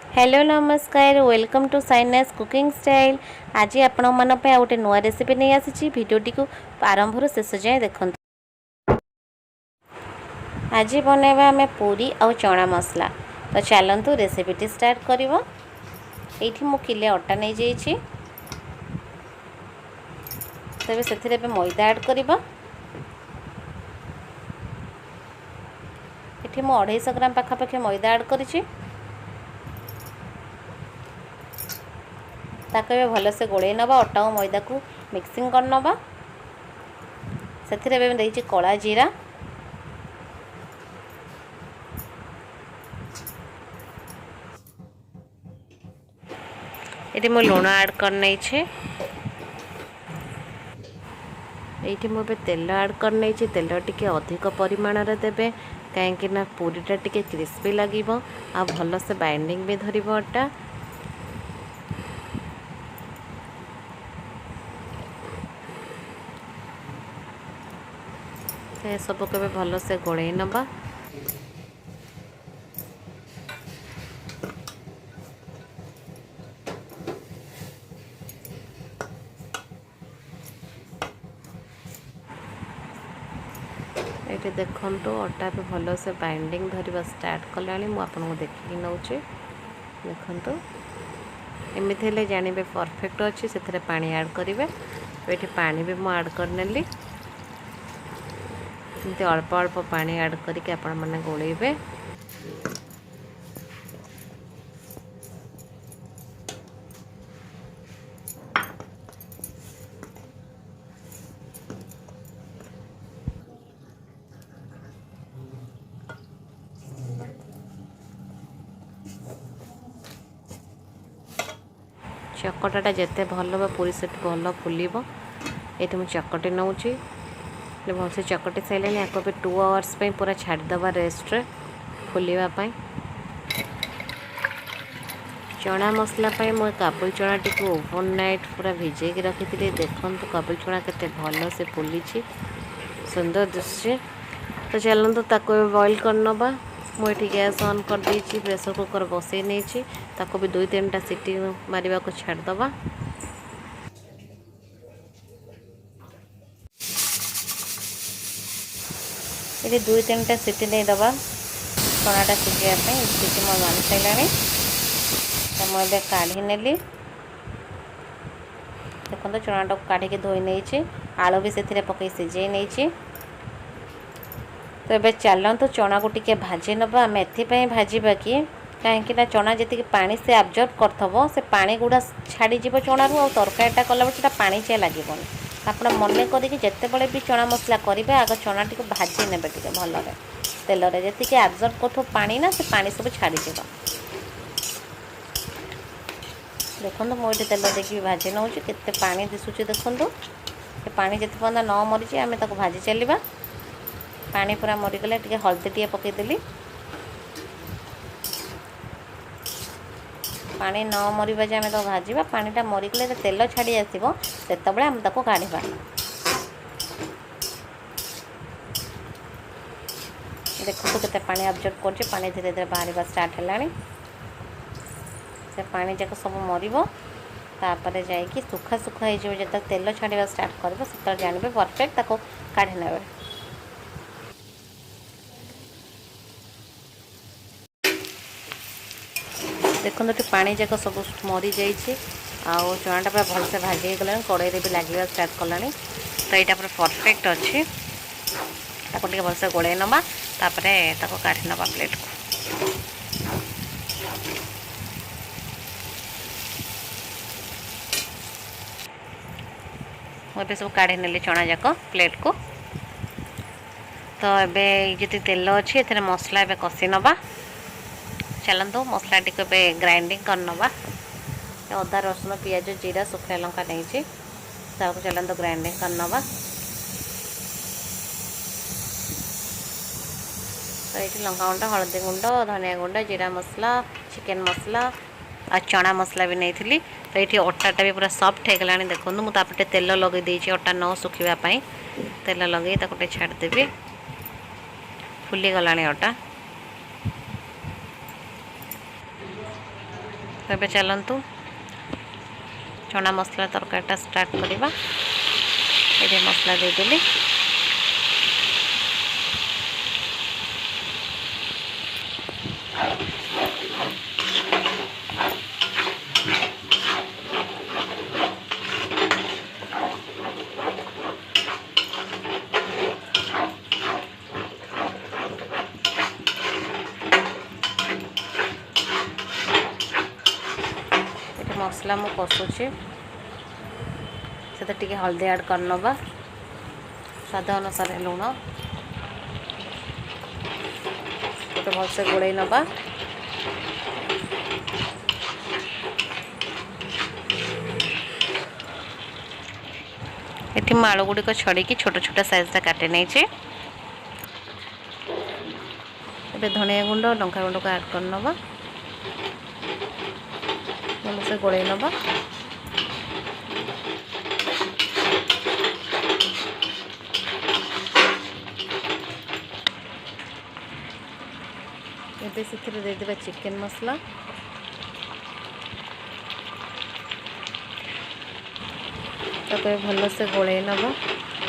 Hello नमस्कार welcome to साइनास cooking style. आज आपण मन पे गोटे नुआ रेसिपी नहीं आसी भिडियोटी को आरंभ शेष जाए देखते। आज बनवा आम पूरी और चना मसला। तो चलतु रेसिपीटी स्टार्ट करवा। ये मु किले अटा नहीं जाइए तेज से मैदा ऐड करवा। ये मु 250 ग्राम पाखापाखि मैदा ऐड करी ताको भलसे गोड़े नवा अटा और मैदा को मिक्सिंग कर नवा। से देती कला जीरा ये मु लुण ऐड करना ये मुझे तेल ऐड करना तेल टी अधिक परिमाण देवे कहीं पूरीटा टी क्रिस्पी लगे आ भल से बाइंडिंग भी धरब अटा। सब के भल से गोड़े नवा। ये देखो अटा भी भल से बाइंडिंग धरवा स्टार्ट कला मुझे देखिए नौ देखु एमती जानवे परफेक्ट अच्छी से पानी ऐड करेंगे। तो ये पानी भी मुझे ऐड करनेली एमती अल्प अल्प पानी ऐड करके आपण मैंने गोलेबे। चकटाटा जिते भल पूरी से भल फुल ये मुझे चकटी नौ भल से चकटी सारे या 2 आवर्स पूरा छाड़देवा रेस्ट रे फुलवाई। चना मसला मुझे काबुल चना टी ओवरनाइट पूरा भिजे रखी थी। देखो काबुल चना के भल से फुली सुंदर दिशे। तो चलते ताको बॉईल कर नवा। मुझे गैस ऑन कर देछि प्रेशर कुकर बसई नहीं ताको भी 2-3टा सीटी मारिबा को छाड़दवा। ये 2-3टा सीटी नहीं दबा चनाटा सीझापी सीटी मोर मारी सारे। तो मुझे काढ़ी नेली देखो चनाटा काढ़ी धोई नहीं आलू भी से पकई सीझे नहीं। तो ये चलतु चना को टिके भाजी नवा। आम एपाई भाजवा कि कहीं चना जी पानी से आब्जर्व करथबो से पानी गुड़ा छाड़ी जीव चनारू और तरकारीटा कला बेटा पानी चे लगे। आप मन करके जितेबले भी चना मसला करेंगे आग चना टी भाजी ने भल तेल जी आब्जर्व कर पानी ना से पानी सब छाड़ी जीव। देखो मुझे तेल देखिए भाजी नौ के पानी दिशुची देखो पानी जिते पर्यटन न मरीची आम भाजी चलवा। पानी पूरा मरीगले टे हल्दी टे पकईदेली पानी न मरवा जे आम भाजवा पानीटा मरीगले तेल छाड़ी आसो से आम काढ़ा। देखो केते पानी अब्जर्व कर पानी धीरे धीरे बाहर स्टार्ट है से पानी जाक सब मरब तापर जाकि सुखा सुखा हो तेल छाड़ा स्टार्ट कर से जानवे परफेक्ट ताको काढ़ी ने। देखो तो पानी जाक सब मरी जाइए आउ चनाटा पूरा भल से भाजी गला कड़ाई भी लगे स्टार्ट कला। तो यहाँ पूरा परफेक्ट अच्छी ताको भल से गोड़े नवा तापर काढ़ी नवा प्लेट को। मुझे सब काढ़ी नेली चना जाक प्लेट को। तो ये जी तेल अच्छी ए मसला ए कषि नवा। चलतु मसला टी ग्राइंडिंग कर नवा। अदा रसुण पियाज जीरा सुखा लंका नहीं चलतु ग्राइंडिंग कर नवा। तो ये लंका गुंड हल्दी गुंड धनिया गुंड जीरा मसला चिकेन मसला आ चना मसला भी नहीं थी। तो ये अटाटा भी पूरा सॉफ्ट हो गला। देखो मुझे तेल लगे देती अटा न सुखापी तेल लगे छाड़देवी फुली गला अटा। तो ये चलतु चना मसला तरकारीटा स्टार्ट करवा। ये मसला देदेली मसला मु कषुची से टी हल्दी ऐड कर नवा, स्वाद अनुसार लुण गोटे भलसे गोड़े नवा। ये आलू गुड़िक छड़ी छोट छोट साइज काटे नहीं। धनिया गुंड लंका गुंड को ऐड कर नवा, भलसे गोड़े नवा। एबे से देदेबा चिकेन मसला, ताको भलसे गोड़े नवा।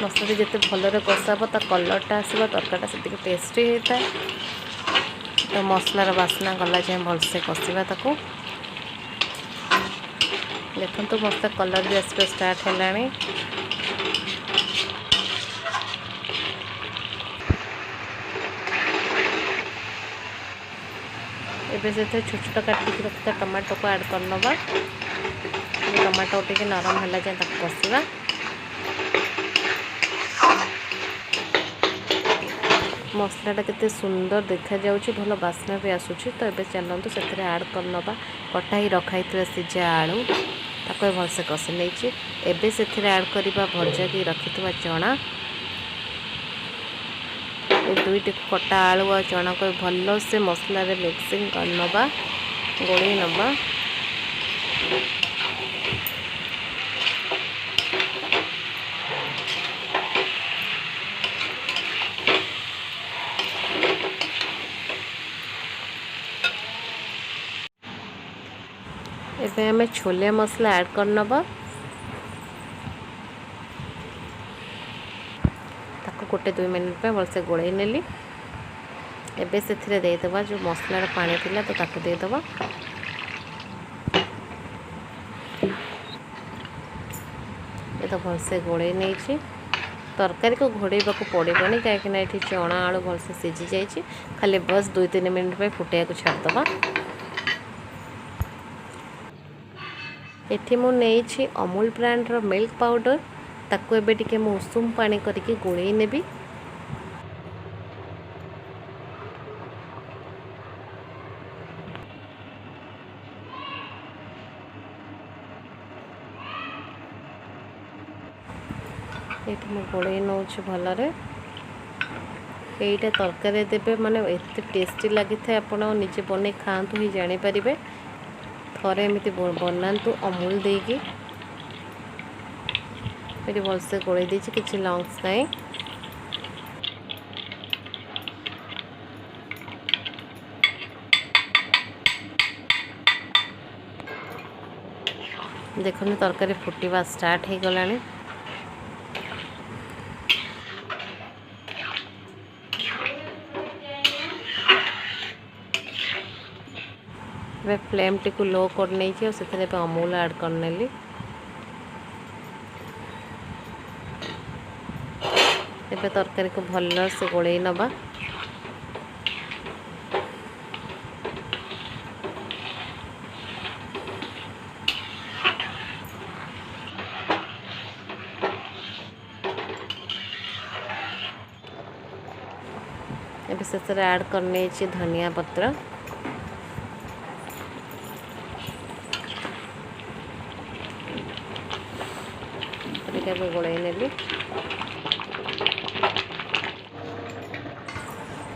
मसला जिते भलरे कषाब ता कलरटा आसो तरकारीटा से टेस्टी होता है। तो मसलार बास्ना गला जाए भलसे कषा ताको। देखो तो मसला कलर भी आसपा स्टार्ट है। एबे से छोट छोट काटिक रखता टमाटो को ऐड कर नवा। टमाटो टे नरम है जाए कषा। मसलाटा केते सुंदर देखा जाउछि, भल बास्ना भी आसुछि। तो ये चलतु से ऐड कर नवा कटा ही रखाई सिझा आलू, ताको भलसे कषि नहीं। एबे से ऐड करवा भजा की रखि चना। ये दुईटी कटा आलू और चना को भल से मसला रे मिक्सिंग कर नवा, गोली नवा। एबे हमें छोले मसला ऐड कर नवा, ताको गोटे 2 मिनट पे भलसे गोड़े नेली। एबे से देदेबा जो मसलार पानी थिला तो ताको देदेबा। ये तो भलसे गोड़े नहीं। तरकारी को घोड़ेबा को पड़ोनी कहीं ये चना आलू भलसे सीझी जाइए। खाली बस 2-3 मिनट पे फुटे को छाड़दबा। एठी मु नहीं अमूल ब्रांड रो मिल्क पाउडर, ताको एबे टिके मु उषुम पानी करके गोळेई नेबी। एठी मु गोळेई नौछ भलरे। एटा तरकारी देबे माने एते टेस्टी लागि थाए, आपण निजे बने खांतु ही जानि परिबे। थरे एमती बनातु अमूल देकी। ये भलसे गोड़े देछि, किछि लंग्स नहीं। देखो तरकारी फुटवा स्टार्ट हो गलानी। फ्लेम टी को लो कर नहीं से अमूल ऐड करनेली। एबे तरकारी को भल से गोड़े नवा। एबे से ऐड करने धनिया पत्र। गोड़े नेली।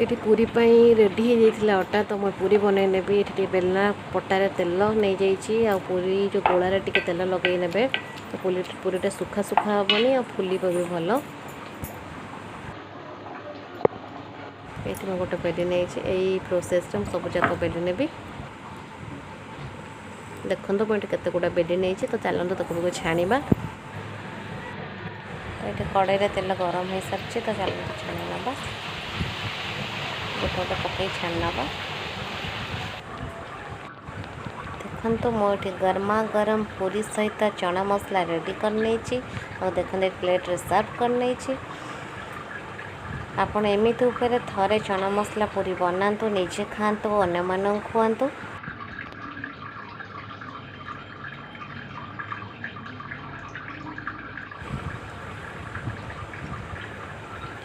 ये पूरी पाई रेडी हो जाता अटा, तो मैं पूरी बनई नेबी। ये बेलना पटारे तेल नहीं जाइए, आ पूरी जो गोलार टे तेल लगे ने, तो पूरीटा सुखा सुखा हेनी आ फुल भी भल। ये गोटे बेली नहीं, यही प्रोसेस सब जाक बेली नेबी। देखो मुझे केते गुड़ा बेडी नहीं तो चलते तक छाणीबा। तो ये कड़े तेल गरम हो सारी तो चलते छाणी नवा गोटे गोटे पकई छाणी नवा। देखो मुझे गर्मा गरम पूरी सहित चना मसला रेडी करने और देखते प्लेट रे सर्व करने। आपण एमती उपरे थरे चना मसला पूरी बनातु निजे खातु अन्य मन खुआतु।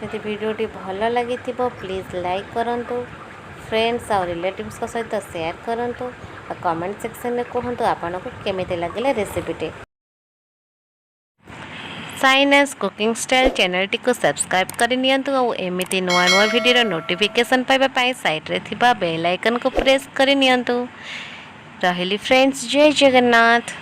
यदि वीडियोटी भल लगी प्लीज़ लाइक करूँ, फ्रेंड्स और रिलेटिव्स सहित शेयर करूँ और कमेंट सेक्शन में कहतु आपन को केमिति लगे रेसिपीटी। साइनास कुकिंग स्टाइल चैनल टी को सब्सक्राइब कर नियंतु और एमिति नुआ नुआ वीडियो नोटिफिकेशन पाइबा पाई साइड रे थिबा बेल आइकन को प्रेस कर नियंतु। रहिली फ्रेंड्स, जय जगन्नाथ।